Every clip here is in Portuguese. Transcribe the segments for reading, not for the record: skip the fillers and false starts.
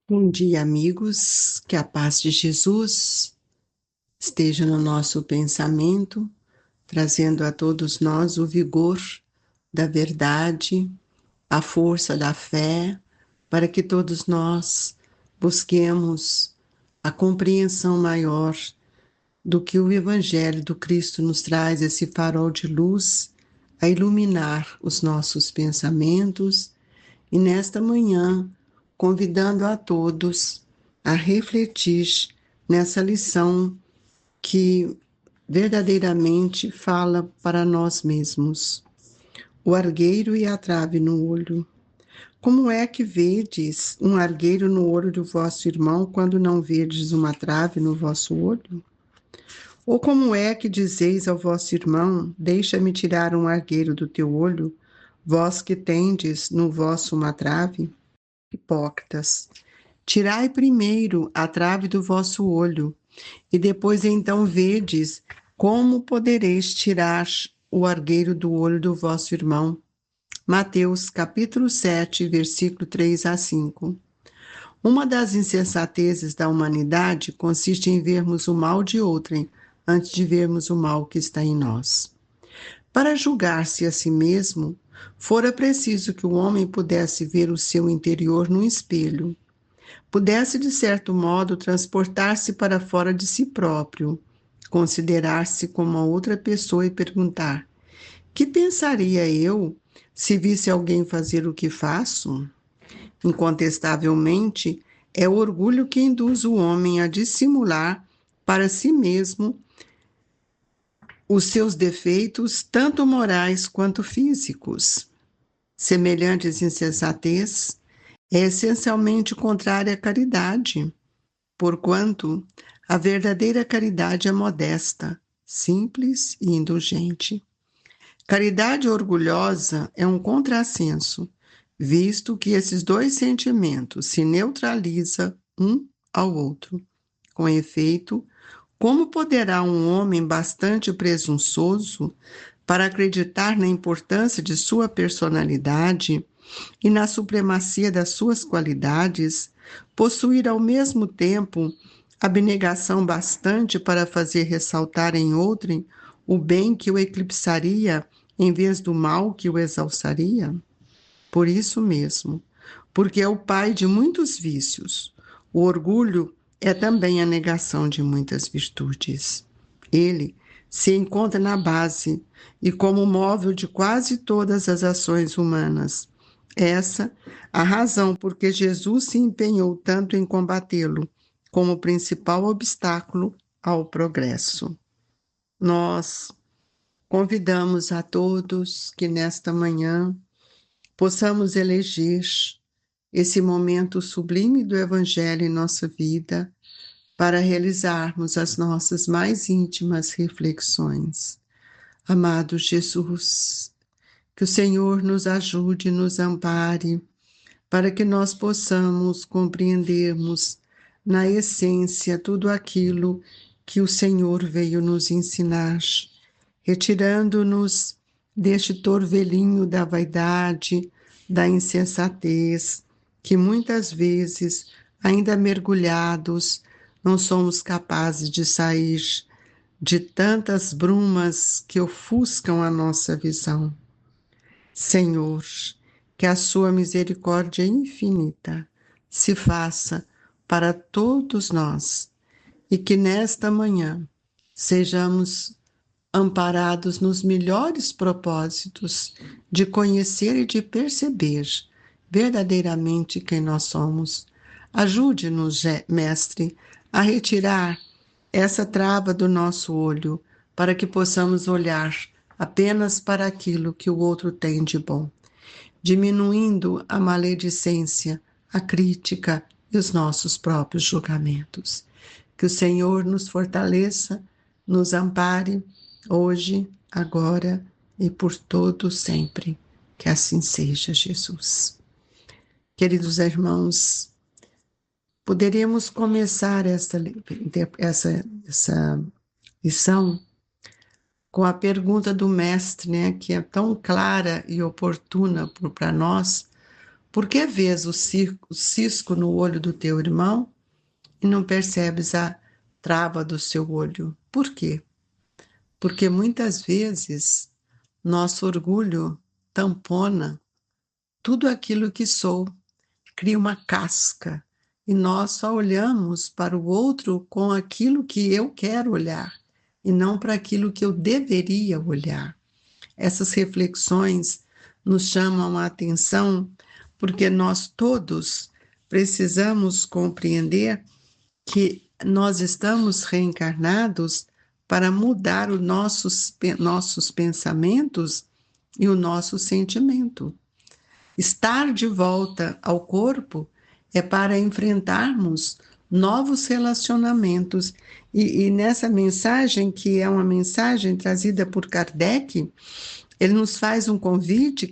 Bom dia, amigos. Que a paz de Jesus esteja no nosso pensamento, trazendo a todos nós o vigor da verdade, a força da fé, para que todos nós busquemos a compreensão maior do que o Evangelho do Cristo nos traz, esse farol de luz a iluminar os nossos pensamentos. E nesta manhã, convidando a todos a refletir nessa lição que verdadeiramente fala para nós mesmos. O argueiro e a trave no olho. Como é que vedes um argueiro no olho do vosso irmão, quando não vedes uma trave no vosso olho? Ou como é que dizeis ao vosso irmão, deixa-me tirar um argueiro do teu olho, vós que tendes no vosso uma trave? Hipócritas, tirai primeiro a trave do vosso olho, e depois então vedes como podereis tirar o argueiro do olho do vosso irmão. Mateus capítulo 7, versículo 3 a 5. Uma das insensatezes da humanidade consiste em vermos o mal de outrem antes de vermos o mal que está em nós. Para julgar-se a si mesmo, fora preciso que o homem pudesse ver o seu interior no espelho, pudesse, de certo modo, transportar-se para fora de si próprio, considerar-se como a outra pessoa e perguntar: que pensaria eu se visse alguém fazer o que faço? Incontestavelmente, é o orgulho que induz o homem a dissimular para si mesmo os seus defeitos, tanto morais quanto físicos. Semelhantes insensatez é essencialmente contrária à caridade, porquanto a verdadeira caridade é modesta, simples e indulgente. Caridade orgulhosa é um contrassenso, visto que esses dois sentimentos se neutralizam um ao outro. Com efeito, como poderá um homem bastante presunçoso para acreditar na importância de sua personalidade e na supremacia das suas qualidades, possuir ao mesmo tempo abnegação bastante para fazer ressaltar em outrem o bem que o eclipsaria em vez do mal que o exalçaria? Por isso mesmo, porque é o pai de muitos vícios, o orgulho é também a negação de muitas virtudes. Ele se encontra na base e como móvel de quase todas as ações humanas. Essa a razão por que Jesus se empenhou tanto em combatê-lo, como principal obstáculo ao progresso. Nós convidamos a todos que nesta manhã possamos eleger esse momento sublime do Evangelho em nossa vida para realizarmos as nossas mais íntimas reflexões. Amado Jesus, que o Senhor nos ajude, nos ampare, para que nós possamos compreendermos na essência tudo aquilo que o Senhor veio nos ensinar, retirando-nos deste torvelinho da vaidade, da insensatez, que muitas vezes, ainda mergulhados, não somos capazes de sair de tantas brumas que ofuscam a nossa visão. Senhor, que a sua misericórdia infinita se faça para todos nós e que nesta manhã sejamos amparados nos melhores propósitos de conhecer e de perceber verdadeiramente quem nós somos. Ajude-nos, Mestre, a retirar essa trava do nosso olho, para que possamos olhar apenas para aquilo que o outro tem de bom, diminuindo a maledicência, a crítica e os nossos próprios julgamentos. Que o Senhor nos fortaleça, nos ampare, hoje, agora e por todo sempre. Que assim seja, Jesus. Queridos irmãos, poderíamos começar essa lição com a pergunta do mestre, né, que é tão clara e oportuna para nós, Por que vês o cisco no olho do teu irmão e não percebes a trava do seu olho? Por quê? Porque muitas vezes nosso orgulho tampona tudo aquilo que sou, cria uma casca, e nós só olhamos para o outro com aquilo que eu quero olhar, e não para aquilo que eu deveria olhar. Essas reflexões nos chamam a atenção, porque nós todos precisamos compreender que nós estamos reencarnados para mudar os nossos pensamentos e o nosso sentimento. Estar de volta ao corpo é para enfrentarmos novos relacionamentos. E nessa mensagem, que é uma mensagem trazida por Kardec, ele nos faz um convite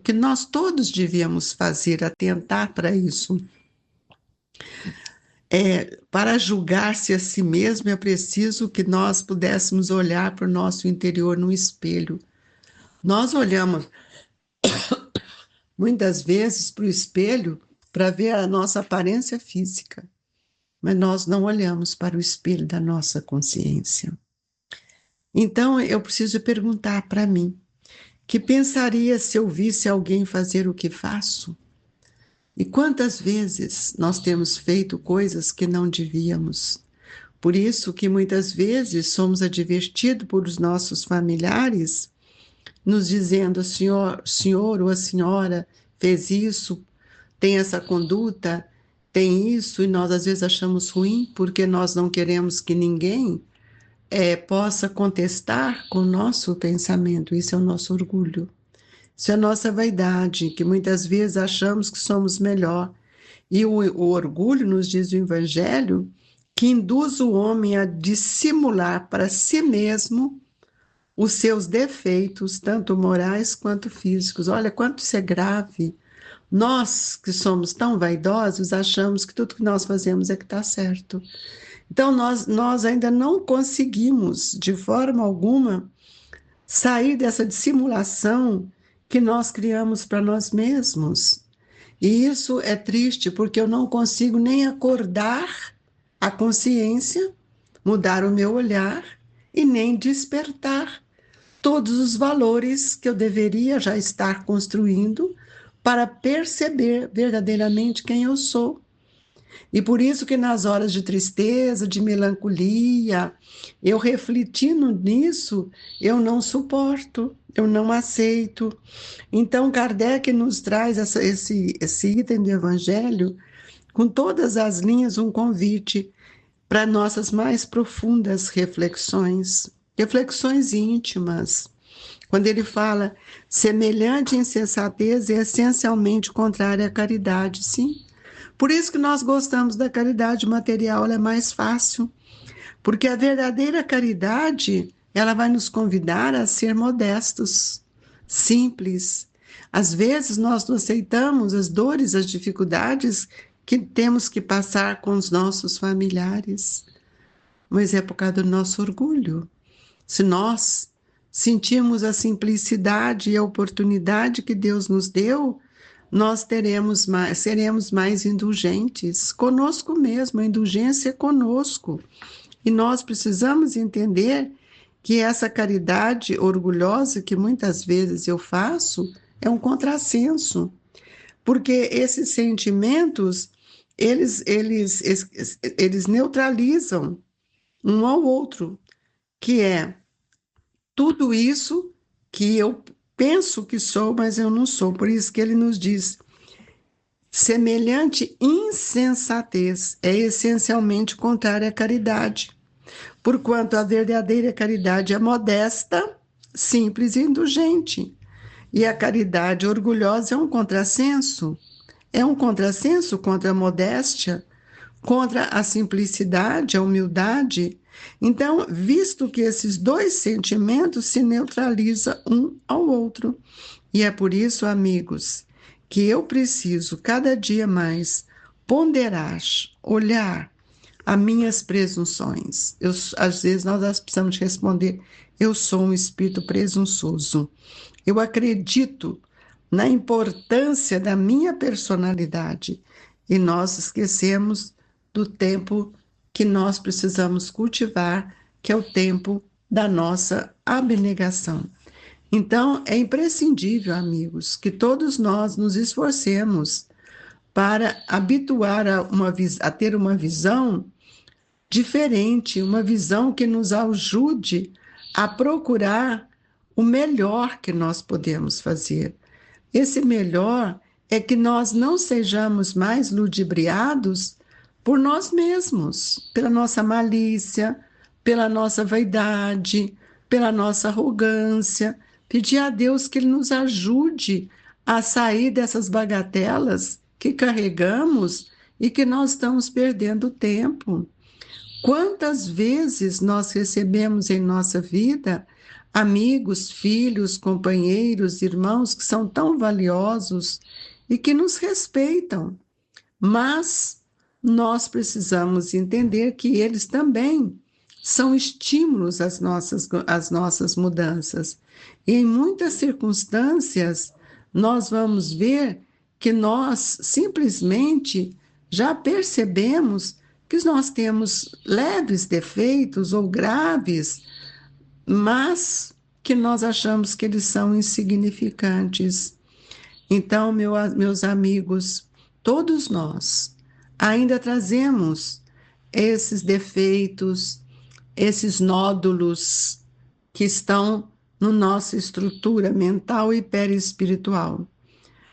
que nós todos devíamos fazer, atentar para isso. Para julgar-se a si mesmo, é preciso que nós pudéssemos olhar para o nosso interior no espelho. Nós olhamos muitas vezes para o espelho para ver a nossa aparência física, mas nós não olhamos para o espelho da nossa consciência. Então, eu preciso perguntar para mim, que pensaria se eu visse alguém fazer o que faço? E quantas vezes nós temos feito coisas que não devíamos? Por isso que muitas vezes somos advertidos por os nossos familiares, nos dizendo, senhor ou a senhora fez isso, tem essa conduta, tem isso, e nós às vezes achamos ruim, porque nós não queremos que ninguém possa contestar com o nosso pensamento. Isso é o nosso orgulho. Isso é a nossa vaidade, que muitas vezes achamos que somos melhor. E o orgulho, nos diz o Evangelho, que induz o homem a dissimular para si mesmo os seus defeitos, tanto morais quanto físicos. Olha quanto isso é grave. Nós, que somos tão vaidosos, achamos que tudo que nós fazemos é que está certo. Então, nós ainda não conseguimos, de forma alguma, sair dessa dissimulação que nós criamos para nós mesmos. E isso é triste, porque eu não consigo nem acordar a consciência, mudar o meu olhar e nem despertar todos os valores que eu deveria já estar construindo para perceber verdadeiramente quem eu sou. E por isso que nas horas de tristeza, de melancolia, eu refletindo nisso, eu não suporto, eu não aceito. Então, Kardec nos traz esse item do Evangelho, com todas as linhas, um convite para nossas mais profundas reflexões, reflexões íntimas. Quando ele fala, semelhante insensatez é essencialmente contrária à caridade, sim. Por isso que nós gostamos da caridade material, ela é mais fácil, porque a verdadeira caridade, ela vai nos convidar a ser modestos, simples. Às vezes nós não aceitamos as dores, as dificuldades que temos que passar com os nossos familiares, mas é por causa do nosso orgulho. Se nós sentirmos a simplicidade e a oportunidade que Deus nos deu, nós seremos mais indulgentes conosco mesmo, a indulgência é conosco. E nós precisamos entender que essa caridade orgulhosa que muitas vezes eu faço é um contrassenso, porque esses sentimentos, eles neutralizam um ao outro, que é tudo isso que eu penso que sou, mas eu não sou. Por isso que ele nos diz, semelhante insensatez é essencialmente contrária à caridade, porquanto a verdadeira caridade é modesta, simples e indulgente. E a caridade orgulhosa é um contrassenso contra a modéstia, contra a simplicidade, a humildade. Então, visto que esses dois sentimentos se neutralizam um ao outro, e é por isso, amigos, que eu preciso cada dia mais ponderar, olhar as minhas presunções. Às vezes nós precisamos responder, eu sou um espírito presunçoso. Eu acredito na importância da minha personalidade. E nós esquecemos do tempo que nós precisamos cultivar, que é o tempo da nossa abnegação. Então, é imprescindível, amigos, que todos nós nos esforcemos para habituar a ter uma visão diferente, uma visão que nos ajude a procurar o melhor que nós podemos fazer. Esse melhor é que nós não sejamos mais ludibriados por nós mesmos, pela nossa malícia, pela nossa vaidade, pela nossa arrogância. Pedir a Deus que Ele nos ajude a sair dessas bagatelas que carregamos e que nós estamos perdendo tempo. Quantas vezes nós recebemos em nossa vida amigos, filhos, companheiros, irmãos que são tão valiosos e que nos respeitam, mas nós precisamos entender que eles também são estímulos às nossas mudanças. E em muitas circunstâncias, nós vamos ver que nós simplesmente já percebemos que nós temos leves defeitos ou graves, mas que nós achamos que eles são insignificantes. Então, meus amigos, todos nós ainda trazemos esses defeitos, esses nódulos que estão na nossa estrutura mental e perispiritual.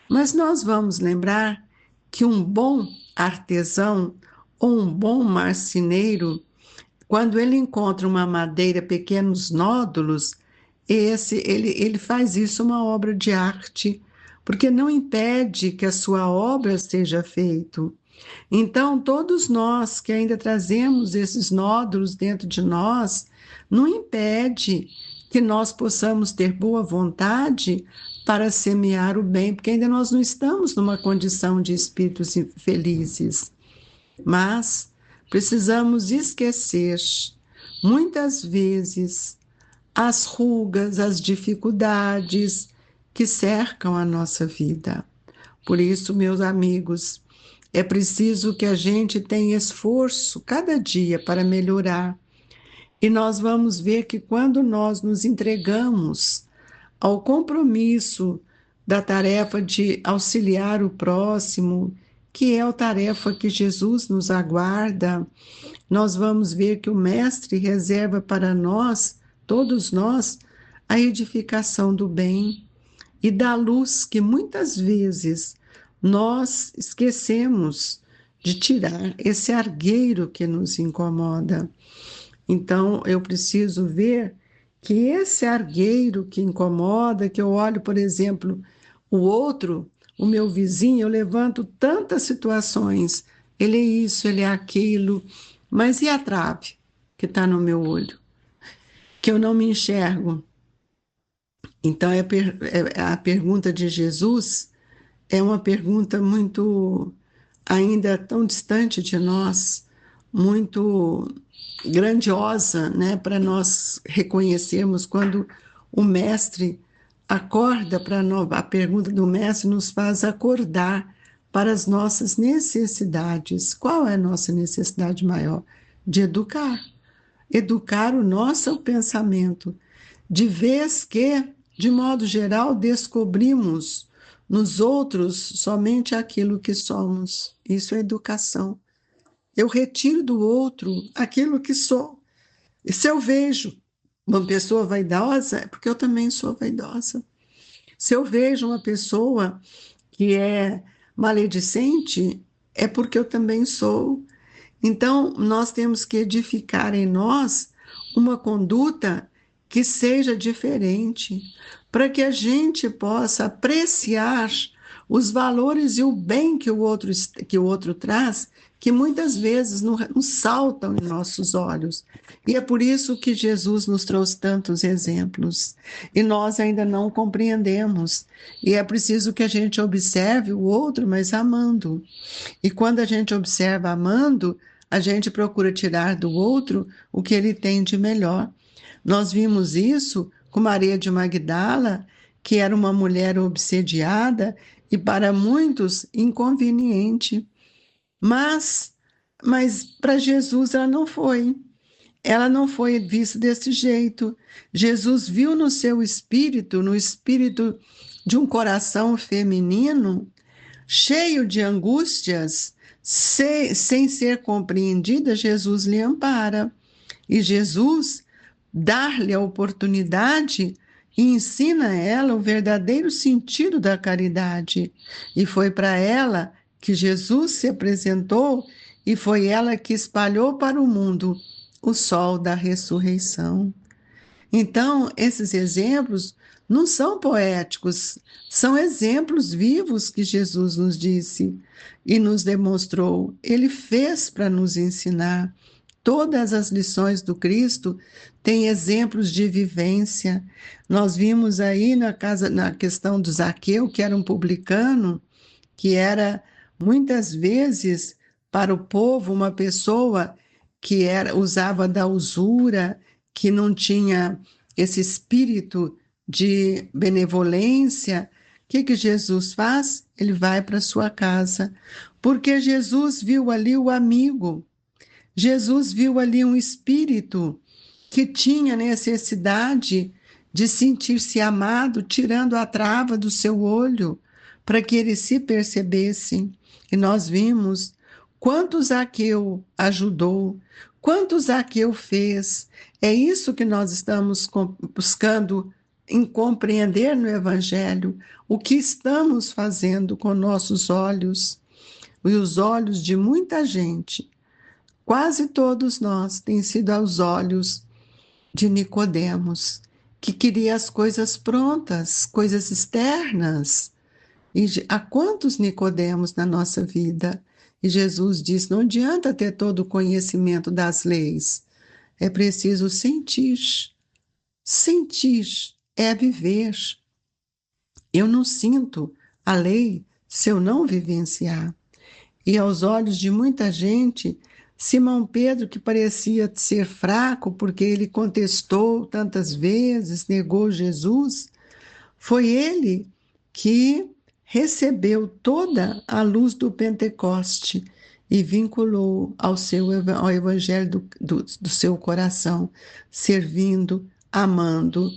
Mas nós vamos lembrar que um bom artesão ou um bom marceneiro, quando ele encontra uma madeira, pequenos nódulos, ele faz isso uma obra de arte, porque não impede que a sua obra seja feita. Então, todos nós que ainda trazemos esses nódulos dentro de nós, não impede que nós possamos ter boa vontade para semear o bem, porque ainda nós não estamos numa condição de espíritos felizes. Mas precisamos esquecer, muitas vezes, as rugas, as dificuldades que cercam a nossa vida. Por isso, meus amigos, é preciso que a gente tenha esforço cada dia para melhorar. E nós vamos ver que quando nós nos entregamos ao compromisso da tarefa de auxiliar o próximo, que é a tarefa que Jesus nos aguarda, nós vamos ver que o Mestre reserva para nós, todos nós, a edificação do bem e da luz que muitas vezes nós esquecemos de tirar esse argueiro que nos incomoda. Então, eu preciso ver que esse argueiro que incomoda, que eu olho, por exemplo, o outro, o meu vizinho, eu levanto tantas situações, ele é isso, ele é aquilo, mas e a trave que está no meu olho? Que eu não me enxergo. Então, a pergunta de Jesus é uma pergunta muito, ainda tão distante de nós, muito grandiosa, né, para nós reconhecermos quando o mestre acorda para nós. A pergunta do mestre nos faz acordar para as nossas necessidades. Qual é a nossa necessidade maior? De educar. Educar o nosso pensamento, de vez que, de modo geral, descobrimos nos outros somente aquilo que somos. Isso é educação. Eu retiro do outro aquilo que sou. E se eu vejo uma pessoa vaidosa, é porque eu também sou vaidosa. Se eu vejo uma pessoa que é maledicente, é porque eu também sou. Então, nós temos que edificar em nós uma conduta que seja diferente, para que a gente possa apreciar os valores e o bem que o outro traz, que muitas vezes não saltam em nossos olhos. E é por isso que Jesus nos trouxe tantos exemplos, e nós ainda não compreendemos. E é preciso que a gente observe o outro, mas amando. E quando a gente observa amando, a gente procura tirar do outro o que ele tem de melhor. Nós vimos isso com Maria de Magdala, que era uma mulher obsediada e para muitos inconveniente. Mas, mas para Jesus ela não foi. Ela não foi vista desse jeito. Jesus viu no seu espírito, no espírito de um coração feminino, cheio de angústias, sem ser compreendida, Jesus lhe ampara. E Jesus dar-lhe a oportunidade e ensina a ela o verdadeiro sentido da caridade. E foi para ela que Jesus se apresentou e foi ela que espalhou para o mundo o sol da ressurreição. Então, esses exemplos não são poéticos, são exemplos vivos que Jesus nos disse e nos demonstrou. Ele fez para nos ensinar. Todas as lições do Cristo têm exemplos de vivência. Nós vimos aí na questão do Zaqueu, que era um publicano, que era muitas vezes para o povo uma pessoa que usava da usura, que não tinha esse espírito de benevolência. O que Jesus faz? Ele vai para sua casa, porque Jesus viu ali o amigo. Jesus viu ali um espírito que tinha necessidade de sentir-se amado, tirando a trava do seu olho, para que ele se percebesse. E nós vimos quanto Zaqueu ajudou, quanto Zaqueu fez. É isso que nós estamos buscando em compreender no Evangelho, o que estamos fazendo com nossos olhos e os olhos de muita gente. Quase todos nós têm sido aos olhos de Nicodemos, que queria as coisas prontas, coisas externas. E há quantos Nicodemos na nossa vida? E Jesus diz: não adianta ter todo o conhecimento das leis, é preciso sentir. Sentir é viver. Eu não sinto a lei se eu não vivenciar. E aos olhos de muita gente, Simão Pedro, que parecia ser fraco porque ele contestou tantas vezes, negou Jesus, foi ele que recebeu toda a luz do Pentecoste e vinculou ao evangelho do seu coração, servindo, amando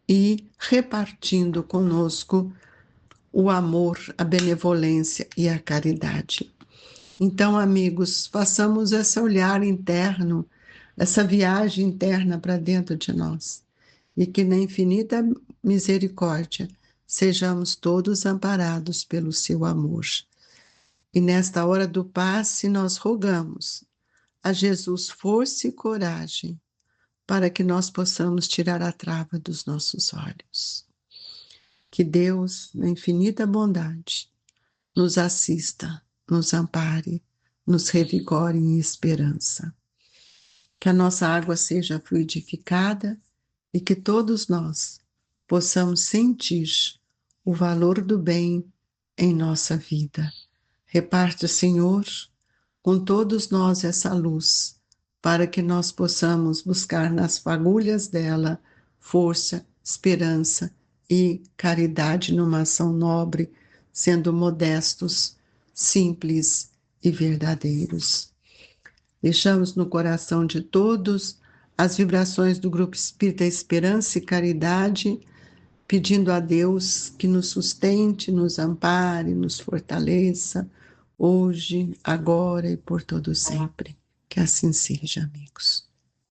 e repartindo conosco o amor, a benevolência e a caridade. Então, amigos, façamos esse olhar interno, essa viagem interna para dentro de nós, e que na infinita misericórdia sejamos todos amparados pelo seu amor. E nesta hora do passe, nós rogamos a Jesus força e coragem para que nós possamos tirar a trava dos nossos olhos. Que Deus, na infinita bondade, nos assista, nos ampare, nos revigore em esperança. Que a nossa água seja fluidificada e que todos nós possamos sentir o valor do bem em nossa vida. Reparte, Senhor, com todos nós essa luz, para que nós possamos buscar nas fagulhas dela força, esperança e caridade numa ação nobre, sendo modestos, simples e verdadeiros. Deixamos no coração de todos as vibrações do Grupo Espírita Esperança e Caridade, pedindo a Deus que nos sustente, nos ampare, nos fortaleça, hoje, agora e por todo sempre. Que assim seja, amigos.